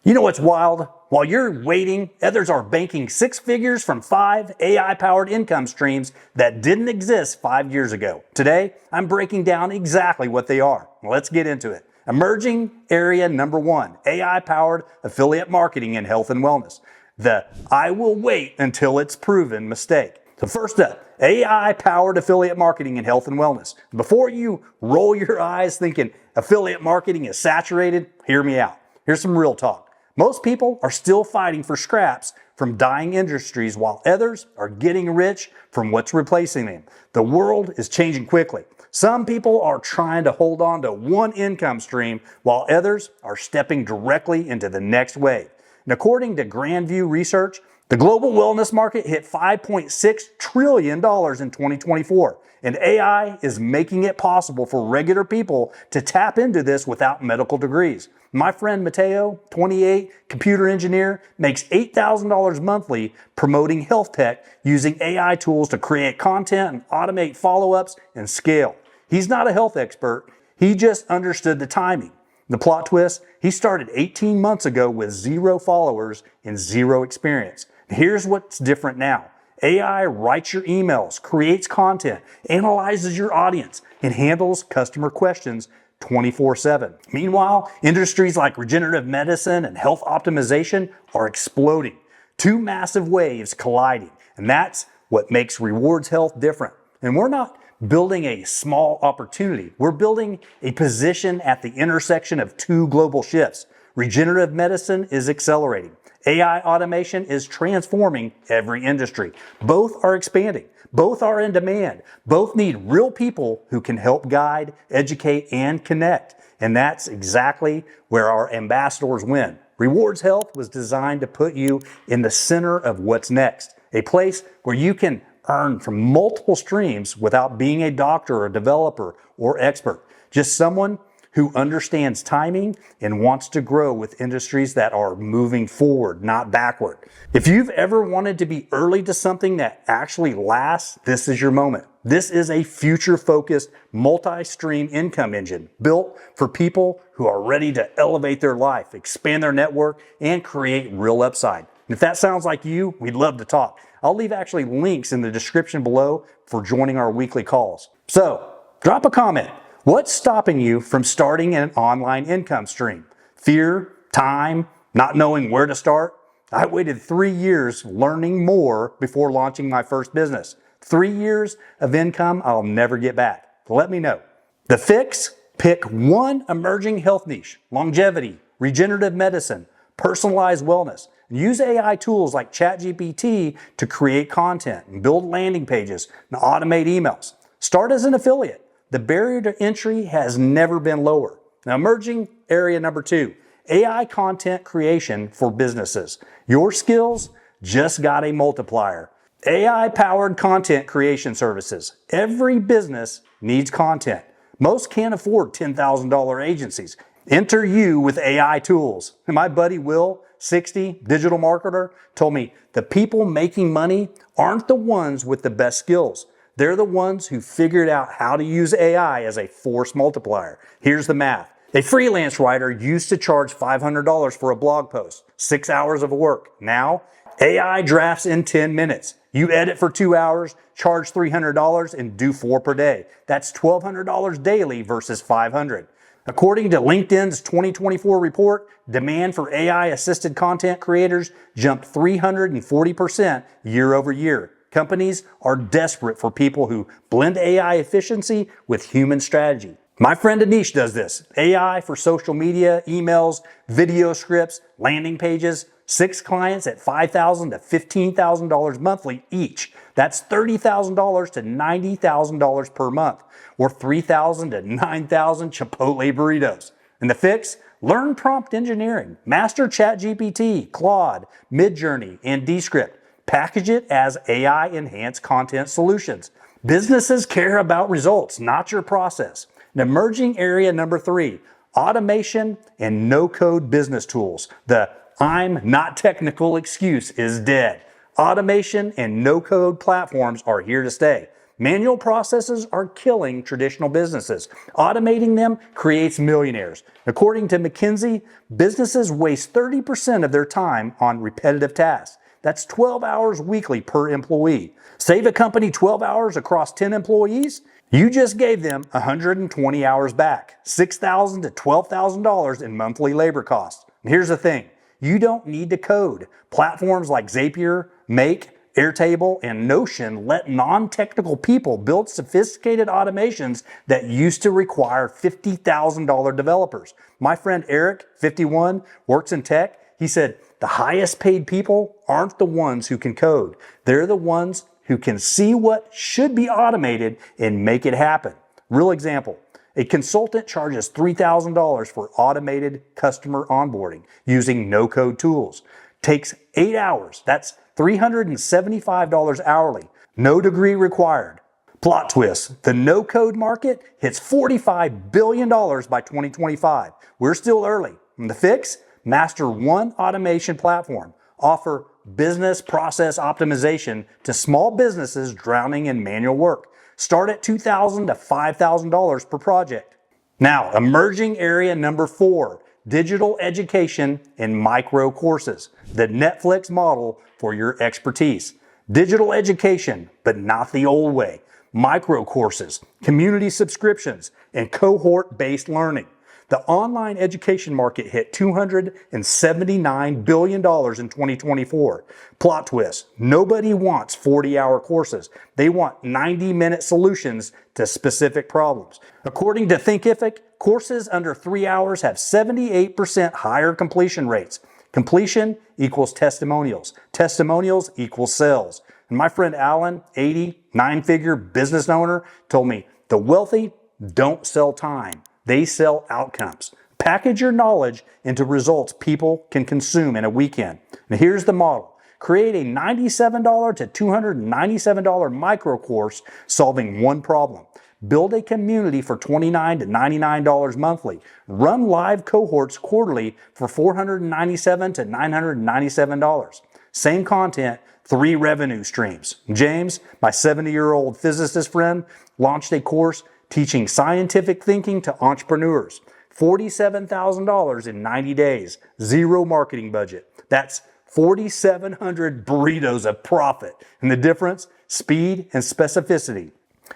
You know what's wild? While you're waiting, others are banking six figures from 5 AI-powered income streams that didn't exist 5 years ago. Today, I'm breaking down exactly what they are. Let's get into it. Emerging area number 1, AI-powered affiliate marketing in health and wellness. The I will wait until it's proven mistake. So first up, AI-powered affiliate marketing in health and wellness. Before you roll your eyes thinking affiliate marketing is saturated, hear me out. Here's some real talk. Most people are still fighting for scraps from dying industries while others are getting rich from what's replacing them. The world is changing quickly. Some people are trying to hold on to one income stream while others are stepping directly into the next wave. And according to Grandview Research, the global wellness market hit $5.6 trillion in 2024, and AI is making it possible for regular people to tap into this without medical degrees. My friend Mateo, 28, computer engineer, makes $8,000 monthly promoting health tech using AI tools to create content and automate follow-ups and scale. He's not a health expert, he just understood the timing. The plot twist, he started 18 months ago with 0 followers and 0 experience. Here's what's different now. AI writes your emails, creates content, analyzes your audience, and handles customer questions 24/7. Meanwhile, industries like regenerative medicine and health optimization are exploding. 2 massive waves colliding, and that's what makes Rewards Health different. And we're not building a small opportunity. We're building a position at the intersection of 2 global shifts. Regenerative medicine is accelerating. AI automation is transforming every industry. Both are expanding. Both are in demand. Both need real people who can help guide, educate, and connect. And that's exactly where our ambassadors win. Rewards Health was designed to put you in the center of what's next, a place where you can earn from multiple streams without being a doctor or developer or expert. Just someone who understands timing and wants to grow with industries that are moving forward, not backward. If you've ever wanted to be early to something that actually lasts, this is your moment. This is a future-focused, multi-stream income engine built for people who are ready to elevate their life, expand their network, and create real upside. And if that sounds like you, we'd love to talk. I'll leave actually links in the description below for joining our weekly calls. So, drop a comment. What's stopping you from starting an online income stream? Fear, time, not knowing where to start? I waited 3 years learning more before launching my first business. 3 years of income I'll never get back. Let me know. The fix? Pick one emerging health niche: longevity, regenerative medicine, personalized wellness. And use AI tools like ChatGPT to create content and build landing pages and automate emails. Start as an affiliate. The barrier to entry has never been lower. Now, emerging area number 2, AI content creation for businesses. Your skills just got a multiplier. AI-powered content creation services. Every business needs content. Most can't afford $10,000 agencies. Enter you with AI tools. My buddy Will, 60, digital marketer, told me the people making money aren't the ones with the best skills. They're the ones who figured out how to use AI as a force multiplier. Here's the math. A freelance writer used to charge $500 for a blog post, 6 hours of work. Now, AI drafts in 10 minutes. You edit for 2 hours, charge $300, and do 4 per day. That's $1,200 daily versus $500. According to LinkedIn's 2024 report, demand for AI-assisted content creators jumped 340% year over year. Companies are desperate for people who blend AI efficiency with human strategy. My friend Anish does this. AI for social media, emails, video scripts, landing pages. 6 clients at $5,000 to $15,000 monthly each. That's $30,000 to $90,000 per month, or 3,000 to 9,000 Chipotle burritos. And the fix? Learn prompt engineering. Master ChatGPT, Claude, Midjourney, and Descript. Package it as AI-enhanced content solutions. Businesses care about results, not your process. And emerging area number 3, automation and no-code business tools. The "I'm not technical" excuse is dead. Automation and no-code platforms are here to stay. Manual processes are killing traditional businesses. Automating them creates millionaires. According to McKinsey, businesses waste 30% of their time on repetitive tasks. That's 12 hours weekly per employee. Save a company 12 hours across 10 employees? You just gave them 120 hours back, $6,000 to $12,000 in monthly labor costs. And here's the thing, you don't need to code. Platforms like Zapier, Make, Airtable, and Notion let non-technical people build sophisticated automations that used to require $50,000 developers. My friend Eric, 51, works in tech. He said, the highest paid people aren't the ones who can code. They're the ones who can see what should be automated and make it happen. Real example, a consultant charges $3,000 for automated customer onboarding using no-code tools. Takes 8 hours. That's $375 hourly. No degree required. Plot twist, the no-code market hits $45 billion by 2025. We're still early. And the fix? Master one automation platform. Offer business process optimization to small businesses drowning in manual work. Start at $2,000 to $5,000 per project. Now, emerging area number 4, digital education and micro courses, the Netflix model for your expertise. Digital education, but not the old way. Micro courses, community subscriptions, and cohort-based learning. The online education market hit $279 billion in 2024. Plot twist, nobody wants 40-hour courses. They want 90-minute solutions to specific problems. According to Thinkific, courses under 3 hours have 78% higher completion rates. Completion equals testimonials. Testimonials equals sales. And my friend Alan, 80, 9-figure business owner, told me, the wealthy don't sell time. They sell outcomes. Package your knowledge into results people can consume in a weekend. Now here's the model. Create a $97 to $297 micro course solving one problem. Build a community for $29 to $99 monthly. Run live cohorts quarterly for $497 to $997. Same content, 3 revenue streams. James, my 70-year-old physicist friend, launched a course teaching scientific thinking to entrepreneurs. $47,000 in 90 days. 0 marketing budget. That's 4,700 burritos of profit. And the difference? Speed and specificity.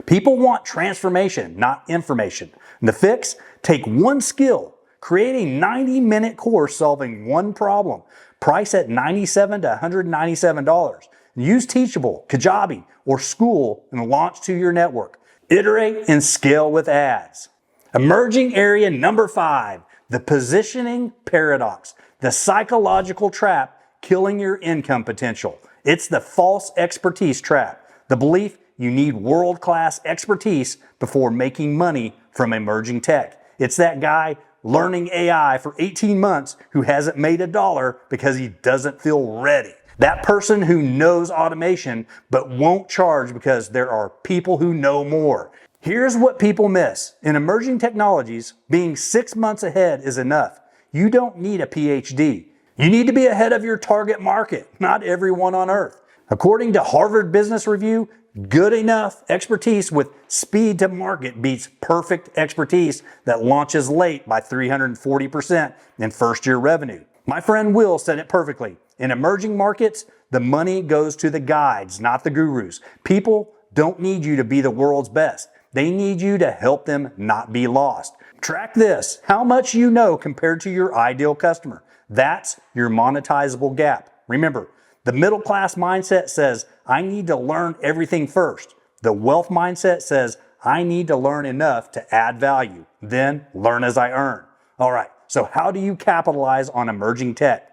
People want transformation, not information. And the fix? Take one skill. Create a 90-minute course solving one problem. Price at $97 to $197. Use Teachable, Kajabi, or School and launch to your network. Iterate and scale with ads. Emerging area number 5, the positioning paradox, the psychological trap killing your income potential. It's the false expertise trap, the belief you need world-class expertise before making money from emerging tech. It's that guy learning AI for 18 months who hasn't made $1 because he doesn't feel ready. That person who knows automation but won't charge because there are people who know more. Here's what people miss. In emerging technologies, being 6 months ahead is enough. You don't need a PhD. You need to be ahead of your target market, not everyone on earth. According to Harvard Business Review, good enough expertise with speed to market beats perfect expertise that launches late by 340% in first-year revenue. My friend Will said it perfectly. In emerging markets, the money goes to the guides, not the gurus. People don't need you to be the world's best. They need you to help them not be lost. Track this, how much you know compared to your ideal customer. That's your monetizable gap. Remember, the middle class mindset says, I need to learn everything first. The wealth mindset says, I need to learn enough to add value, then learn as I earn. All right, so how do you capitalize on emerging tech?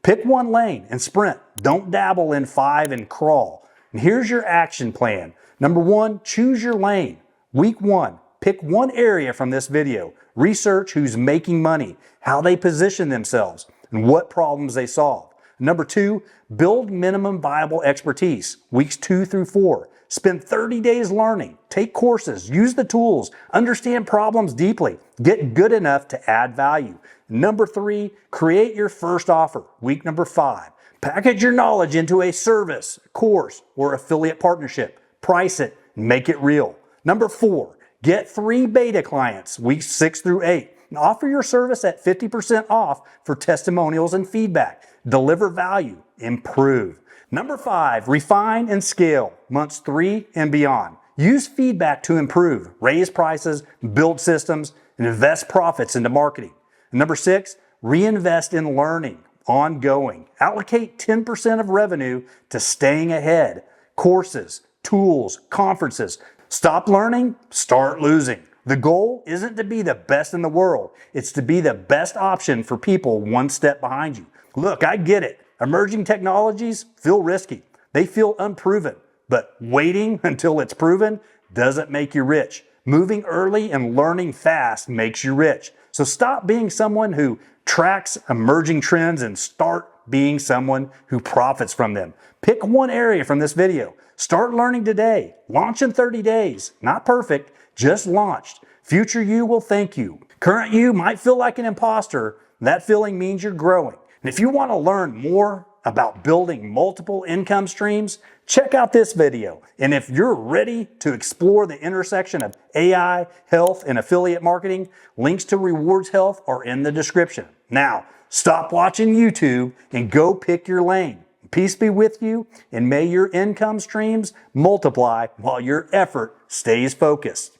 Pick one lane and sprint. Don't dabble in 5 and crawl. And here's your action plan. Number 1, choose your lane. Week 1, pick one area from this video. Research who's making money, how they position themselves, and what problems they solve. Number 2, build minimum viable expertise. Weeks 2 through 4. Spend 30 days learning. Take courses. Use the tools. Understand problems deeply. Get good enough to add value. Number 3, create your first offer. Week number 5. Package your knowledge into a service, course, or affiliate partnership. Price it make it real. Number 4, get 3 beta clients, weeks 6 through 8. And offer your service at 50% off for testimonials and feedback. Deliver value, improve. Number 5, refine and scale, months 3 and beyond. Use feedback to improve, raise prices, build systems, and invest profits into marketing. And number 6, reinvest in learning, ongoing. Allocate 10% of revenue to staying ahead. Courses, tools, conferences. Stop learning, start losing. The goal isn't to be the best in the world. It's to be the best option for people one step behind you. Look, I get it. Emerging technologies feel risky. They feel unproven. But waiting until it's proven doesn't make you rich. Moving early and learning fast makes you rich. So stop being someone who tracks emerging trends and start being someone who profits from them. Pick one area from this video. Start learning today. Launch in 30 days. Not perfect, just launched. Future you will thank you. Current you might feel like an imposter. That feeling means you're growing. And if you want to learn more about building multiple income streams, check out this video. And if you're ready to explore the intersection of AI, health, and affiliate marketing, links to Rewards Health are in the description. Now, stop watching YouTube and go pick your lane. Peace be with you, and may your income streams multiply while your effort stays focused.